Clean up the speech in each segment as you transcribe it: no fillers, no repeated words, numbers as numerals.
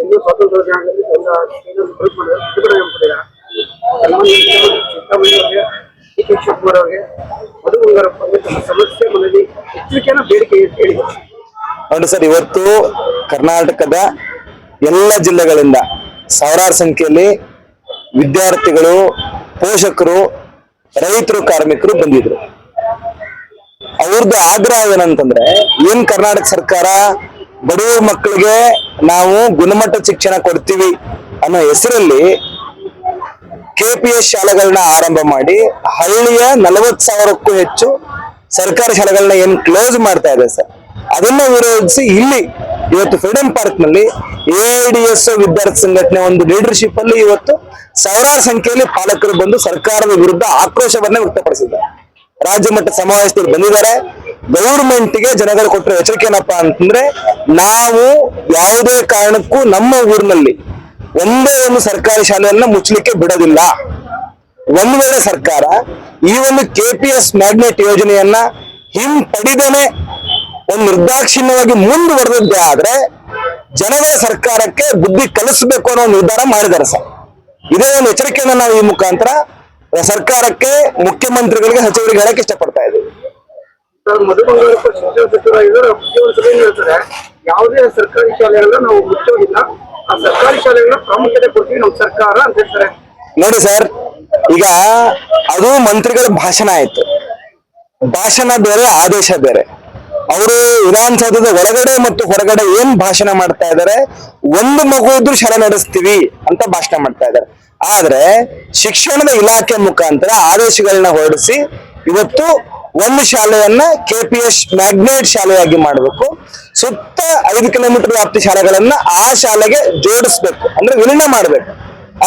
ಇನ್ನು ಸ್ವಾತಂತ್ರ್ಯ ದಿನಾಂಕದಲ್ಲಿ ಬಿಡುಗಡೆ ಸಿದ್ದರಾಮಯ್ಯ ಡಿ ಕೆ ಶಿವಕುಮಾರ್ ಅವರಿಗೆ ಮಧು ಬಂಗಾರಪ್ಪ ಅವರಿಗೆ ತಮ್ಮ ಸಮಸ್ಯೆ ಮನವಿ ಎಚ್ಚರಿಕೆಯನ್ನು ಬೇಡಿಕೆ ಹೇಳಿದರು. ನೋಡಿ ಸರ್, ಇವತ್ತು ಕರ್ನಾಟಕದ ಎಲ್ಲ ಜಿಲ್ಲೆಗಳಿಂದ ಸಾವಿರಾರು ಸಂಖ್ಯೆಯಲ್ಲಿ ವಿದ್ಯಾರ್ಥಿಗಳು, ಪೋಷಕರು, ರೈತರು, ಕಾರ್ಮಿಕರು ಬಂದಿದ್ರು. ಅವ್ರದ್ದು ಆಗ್ರಹ ಏನಂತಂದ್ರೆ, ಏನ್ ಕರ್ನಾಟಕ ಸರ್ಕಾರ ಬಡವ ಮಕ್ಕಳಿಗೆ ನಾವು ಗುಣಮಟ್ಟದ ಶಿಕ್ಷಣ ಕೊಡ್ತೀವಿ ಅನ್ನೋ ಹೆಸರಲ್ಲಿ KPS ಶಾಲೆಗಳನ್ನ ಆರಂಭ ಮಾಡಿ ಹಳ್ಳಿಯ 40,000ಕ್ಕೂ ಹೆಚ್ಚು ಸರ್ಕಾರಿ ಶಾಲೆಗಳನ್ನ ಏನ್ ಕ್ಲೋಸ್ ಮಾಡ್ತಾ ಇದೆ ಸರ್, ಅದನ್ನ ವಿರೋಧಿಸಿ ಇಲ್ಲಿ ಇವತ್ತು ಫ್ರೀಡಂ ಪಾರ್ಕ್ ನಲ್ಲಿ AIDS ವಿದ್ಯಾರ್ಥಿ ಸಂಘಟನೆ ಒಂದು ಲೀಡರ್ಶಿಪ್ ಅಲ್ಲಿ ಇವತ್ತು ಸಾವಿರಾರು ಸಂಖ್ಯೆಯಲ್ಲಿ ಪಾಲಕರು ಬಂದು ಸರ್ಕಾರದ ವಿರುದ್ಧ ಆಕ್ರೋಶವನ್ನ ವ್ಯಕ್ತಪಡಿಸಿದ್ದಾರೆ. ರಾಜ್ಯ ಮಟ್ಟ ಸಮಾವೇಶದಲ್ಲಿ ಬಂದಿದ್ದಾರೆ. ಗೌರ್ಮೆಂಟ್ಗೆ ಜನಗಳು ಕೊಟ್ಟರೆ ಎಚ್ಚರಿಕೆ ಏನಪ್ಪಾ ಅಂತಂದ್ರೆ, ನಾವು ಯಾವುದೇ ಕಾರಣಕ್ಕೂ ನಮ್ಮ ಊರಿನಲ್ಲಿ ಒಂದೇ ಒಂದು ಸರ್ಕಾರಿ ಶಾಲೆಯನ್ನ ಮುಚ್ಚಲಿಕ್ಕೆ ಬಿಡೋದಿಲ್ಲ. ಒಂದು ವೇಳೆ ಸರ್ಕಾರ ಈ ಒಂದು KPS ಮ್ಯಾಗ್ನೆಟ್ ಯೋಜನೆಯನ್ನ ಹಿಂಪಡಿದೇನೆ ಒಂದು ನಿರ್ದಾಕ್ಷಿಣ್ಯವಾಗಿ ಮುಂದುವರೆದಿದ್ದೆ ಆದ್ರೆ ಜನಗಳ ಸರ್ಕಾರಕ್ಕೆ ಬುದ್ಧಿ ಕಲಿಸಬೇಕು ಅನ್ನೋ ನಿರ್ಧಾರ ಮಾಡಿದ್ದಾರೆ ಸರ್. ಇದೇ ಒಂದು ಎಚ್ಚರಿಕೆಯನ್ನ ನಾವು ಈ ಮುಖಾಂತರ ಸರ್ಕಾರಕ್ಕೆ, ಮುಖ್ಯಮಂತ್ರಿಗಳಿಗೆ, ಸಚಿವರಿಗೆ ಹೇಳಕ್ಕೆ ಇಷ್ಟಪಡ್ತಾ ಇದ್ದೀವಿ. ಮಧು ಬಂಗಾರಪ್ಪ ಶಿಕ್ಷಣ ಸಚಿವರಾಗಿದ್ದಾರೆ. ಹೇಳ್ತಾರೆ, ಯಾವುದೇ ಸರ್ಕಾರಿ ಶಾಲೆಗಳನ್ನ ನಾವು ಮುಚ್ಚೋದಿಲ್ಲ, ಆ ಸರ್ಕಾರಿ ಶಾಲೆಗಳನ್ನ ಪ್ರಾಮುಖ್ಯತೆ ಕೊಡ್ತೀವಿ ನಮ್ಮ ಸರ್ಕಾರ ಅಂತ ಹೇಳ್ತಾರೆ. ನೋಡಿ ಸರ್, ಈಗ ಅದು ಮಂತ್ರಿಗಳ ಭಾಷಣ ಆಯ್ತು. ಭಾಷಣ ಬೇರೆ, ಆದೇಶ ಬೇರೆ. ಅವರು ವಿಧಾನಸೌಧದ ಒಳಗಡೆ ಮತ್ತು ಹೊರಗಡೆ ಏನ್ ಭಾಷಣ ಮಾಡ್ತಾ ಇದ್ದಾರೆ, ಒಂದು ಮಗು ಇದ್ರೂ ಶಾಲೆ ನಡೆಸ್ತೀವಿ ಅಂತ ಭಾಷಣ ಮಾಡ್ತಾ ಇದ್ದಾರೆ. ಆದ್ರೆ ಶಿಕ್ಷಣದ ಇಲಾಖೆ ಮುಖಾಂತರ ಆದೇಶಗಳನ್ನ ಹೊರಡಿಸಿ ಇವತ್ತು ಒಂದು ಶಾಲೆಯನ್ನ KPS ಮ್ಯಾಗ್ನೆಟ್ ಶಾಲೆಯಾಗಿ ಮಾಡಬೇಕು, ಸುತ್ತ 5 ಕಿಲೋಮೀಟರ್ ವ್ಯಾಪ್ತಿ ಶಾಲೆಗಳನ್ನ ಆ ಶಾಲೆಗೆ ಜೋಡಿಸ್ಬೇಕು, ಅಂದ್ರೆ ವಿಲೀನ ಮಾಡ್ಬೇಕು.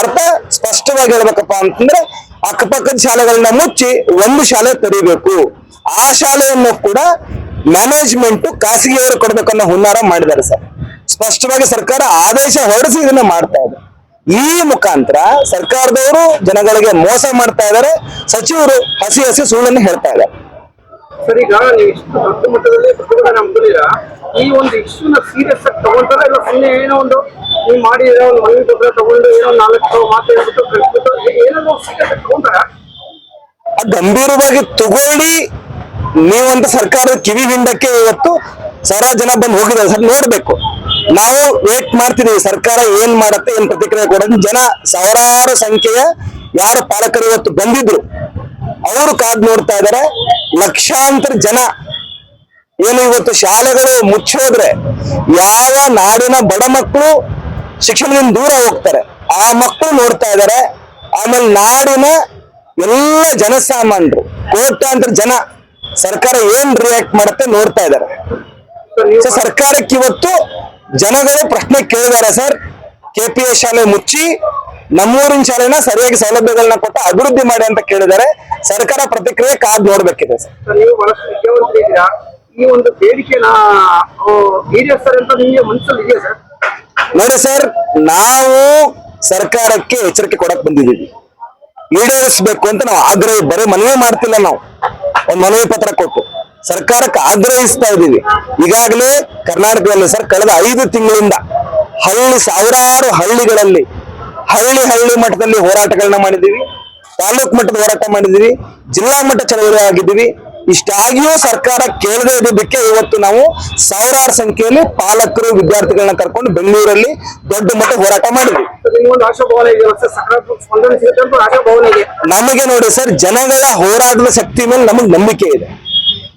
ಅರ್ಥ ಸ್ಪಷ್ಟವಾಗಿ ಹೇಳ್ಬೇಕಪ್ಪ ಅಂತಂದ್ರೆ, ಅಕ್ಕಪಕ್ಕದ ಶಾಲೆಗಳನ್ನ ಮುಚ್ಚಿ ಒಂದು ಶಾಲೆ ತೆರೀಬೇಕು. ಆ ಶಾಲೆಯನ್ನು ಕೂಡ ಮ್ಯಾನೇಜ್ಮೆಂಟ್ ಖಾಸಗಿಯವರು ಕೊಡ್ಬೇಕನ್ನೋ ಹುನ್ನಾರ ಮಾಡಿದ್ದಾರೆ ಸರ್. ಸ್ಪಷ್ಟವಾಗಿ ಸರ್ಕಾರ ಆದೇಶ ಹೊರಡಿಸಿ ಇದನ್ನ ಮಾಡ್ತಾ ಇದೆ. ಈ ಮುಖಾಂತರ ಸರ್ಕಾರದವರು ಜನಗಳಿಗೆ ಮೋಸ ಮಾಡ್ತಾ ಇದ್ದಾರೆ, ಸಚಿವರು ಹಸಿ ಸುಳ್ಳನ್ನು ಹೇಳ್ತಾ ಇದ್ದಾರೆ. ಸರ್, ಈಗ ನೀವು ಇಷ್ಟು ದೊಡ್ಡ ಮಟ್ಟದಲ್ಲಿ ಪ್ರತಿಭಟನೆ ನಂಬಿದ್ದೀರಾ, ಈ ಒಂದು ಇಶ್ಯೂನ ಸೀರಿಯಸ್ ಆಗಿ ತಗೊಂತಾರ ಇಲ್ಲ ಸುಮ್ಮನೆ ಏನೋ ಒಂದು ನೀವು ಮಾಡಿ ಒಂದು ಮನವಿ ಪತ್ರ ತಗೊಂಡು ಏನೋ 4 ಮಾತು ಹೇಳ್ಬಿಟ್ಟು ಕಳಿಸ್ಬಿಟ್ಟು ಏನೋ ಸೀರಿಯಸ್ ಆಗಿ ತಗೊಂತಾರ? ಗಂಭೀರವಾಗಿ ತಗೊಳ್ಳಿ ನೀವಂತ ಸರ್ಕಾರದ ಕಿವಿ ಹಿಂಡಕ್ಕೆ ಇವತ್ತು ಸಾವಿರಾರು ಜನ ಬಂದು ಹೋಗಿದ್ದಾರೆ ಸರ್. ನೋಡ್ಬೇಕು, ನಾವು ವೇಟ್ ಮಾಡ್ತಿದೀವಿ ಸರ್ಕಾರ ಏನ್ ಮಾಡತ್ತೆ, ಏನ್ ಪ್ರತಿಕ್ರಿಯೆ ಕೊಡೋದು. ಜನ ಸಾವಿರಾರು ಸಂಖ್ಯೆಯ ಯಾರು ಪಾಲಕರು ಇವತ್ತು ಬಂದಿದ್ರು ಅವರು ಕಾದ್ ನೋಡ್ತಾ ಇದ್ದಾರೆ. ಲಕ್ಷಾಂತರ ಜನ ಏನು ಇವತ್ತು ಶಾಲೆಗಳು ಮುಚ್ಚೋದ್ರೆ ಯಾವ ನಾಡಿನ ಬಡ ಮಕ್ಕಳು ಶಿಕ್ಷಣದಿಂದ ದೂರ ಹೋಗ್ತಾರೆ ಆ ಮಕ್ಕಳು ನೋಡ್ತಾ ಇದ್ದಾರೆ. ಆಮೇಲೆ ನಾಡಿನ ಎಲ್ಲ ಜನಸಾಮಾನ್ಯರು, ಕೋಟ್ಯಾಂತರ ಜನ ಸರ್ಕಾರ ಏನ್ ರಿಯಾಕ್ಟ್ ಮಾಡುತ್ತೆ ನೋಡ್ತಾ ಇದ್ದಾರೆ. ಸರ್ಕಾರಕ್ಕೆ ಇವತ್ತು ಜನಗಳು ಪ್ರಶ್ನೆ ಕೇಳಿದ್ದಾರೆ ಸರ್. KPS ಶಾಲೆ ಮುಚ್ಚಿ ನಮ್ಮೂರಿನ ಶಾಲೆನ ಸರಿಯಾಗಿ ಸೌಲಭ್ಯಗಳನ್ನ ಕೊಟ್ಟು ಅಭಿವೃದ್ಧಿ ಮಾಡಿ ಅಂತ ಕೇಳಿದ್ದಾರೆ. ಸರ್ಕಾರ ಪ್ರತಿಕ್ರಿಯೆ ಕಾದ್ ನೋಡ್ಬೇಕಿದೆ ಸರ್. ನೀವು ಬಹಳಷ್ಟು ವಿದ್ಯಾವಂತರಿದ್ದೀರಾ, ಈ ಒಂದು ಬೇಡಿಕೆನ ಈಡೇರಿಸ್ತಾರೆ ಅಂತ ನಿಮಗೆ ಮನಸ್ಸಲ್ಲಿ ಇದೆಯಾ ಸರ್? ನೋಡಿ ಸರ್, ನಾವು ಸರ್ಕಾರಕ್ಕೆ ಎಚ್ಚರಿಕೆ ಕೊಡಕ್ ಬಂದಿದ್ದೀವಿ. ಈಡೇರಿಸಬೇಕು ಅಂತ ನಾವು ಆಗ್ರಹ, ಬರೀ ಮನವಿ ಮಾಡ್ತಿಲ್ಲ, ನಾವು ಒಂದು ಮನವಿ ಪತ್ರ ಕೊಟ್ಟು ಸರ್ಕಾರಕ್ಕೆ ಆಗ್ರಹಿಸ್ತಾ ಇದ್ದೀವಿ. ಈಗಾಗಲೇ ಕರ್ನಾಟಕದಲ್ಲಿ ಸರ್ ಕಳೆದ 5 ತಿಂಗಳಿಂದ ಸಾವಿರಾರು ಹಳ್ಳಿಗಳಲ್ಲಿ ಹಳ್ಳಿ ಮಟ್ಟದಲ್ಲಿ ಹೋರಾಟಗಳನ್ನ ಮಾಡಿದ್ದೀವಿ, ತಾಲೂಕು ಮಟ್ಟದ ಹೋರಾಟ ಮಾಡಿದ್ದೀವಿ, ಜಿಲ್ಲಾ ಮಟ್ಟ ಚಳವಳಿ ಆಗಿದ್ದೀವಿ. ಇಷ್ಟಾಗಿಯೂ ಸರ್ಕಾರ ಕೇಳದೇ ಇದ್ದಕ್ಕೆ ಇವತ್ತು ನಾವು ಸಾವಿರಾರು ಸಂಖ್ಯೆಯಲ್ಲಿ ಪಾಲಕರು, ವಿದ್ಯಾರ್ಥಿಗಳನ್ನ ಕರ್ಕೊಂಡು ಬೆಂಗಳೂರಲ್ಲಿ ದೊಡ್ಡ ಮಟ್ಟ ಹೋರಾಟ ಮಾಡಿದ್ವಿ. ನಮಗೆ ನೋಡಿ ಸರ್, ಜನಗಳ ಹೋರಾಟದ ಶಕ್ತಿ ಮೇಲೆ ನಮಗೆ ನಂಬಿಕೆ ಇದೆ.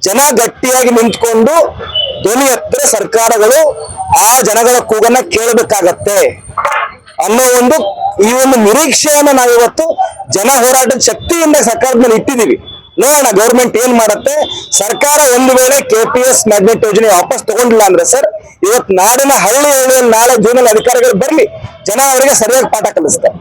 ಜನ ಗಟ್ಟಿಯಾಗಿ ನಿಂತ್ಕೊಂಡು ಧ್ವನಿ ಎತ್ತರೆ ಸರ್ಕಾರಗಳು ಆ ಜನಗಳ ಕೂಗನ್ನ ಕೇಳಬೇಕಾಗತ್ತೆ ಅನ್ನೋ ಈ ಒಂದು ನಿರೀಕ್ಷೆಯನ್ನ ನಾವಿವತ್ತು ಜನ ಹೋರಾಟದ ಶಕ್ತಿಯಿಂದ ಸರ್ಕಾರದ ಮೇಲೆ ಇಟ್ಟಿದ್ದೀವಿ. ನೋಡೋಣ ಗೌರ್ಮೆಂಟ್ ಏನ್ ಮಾಡುತ್ತೆ. ಸರ್ಕಾರ ಒಂದು ವೇಳೆ KPS ಮ್ಯಾಗ್ನೆಟ್ ಯೋಜನೆ ವಾಪಸ್ ತಗೊಂಡಿಲ್ಲ ಅಂದ್ರೆ ಸರ್, ಇವತ್ತು ನಾಡಿನ ಹಳ್ಳಿಯಲ್ಲಿ ನಾಳೆ ಜೂನಲ್ಲಿ ಅಧಿಕಾರಿಗಳು ಬರ್ಲಿ, ಜನ ಅವರಿಗೆ ಸರಿಯಾಗಿ ಪಾಠ ಕಲಿಸ್ತಾರೆ.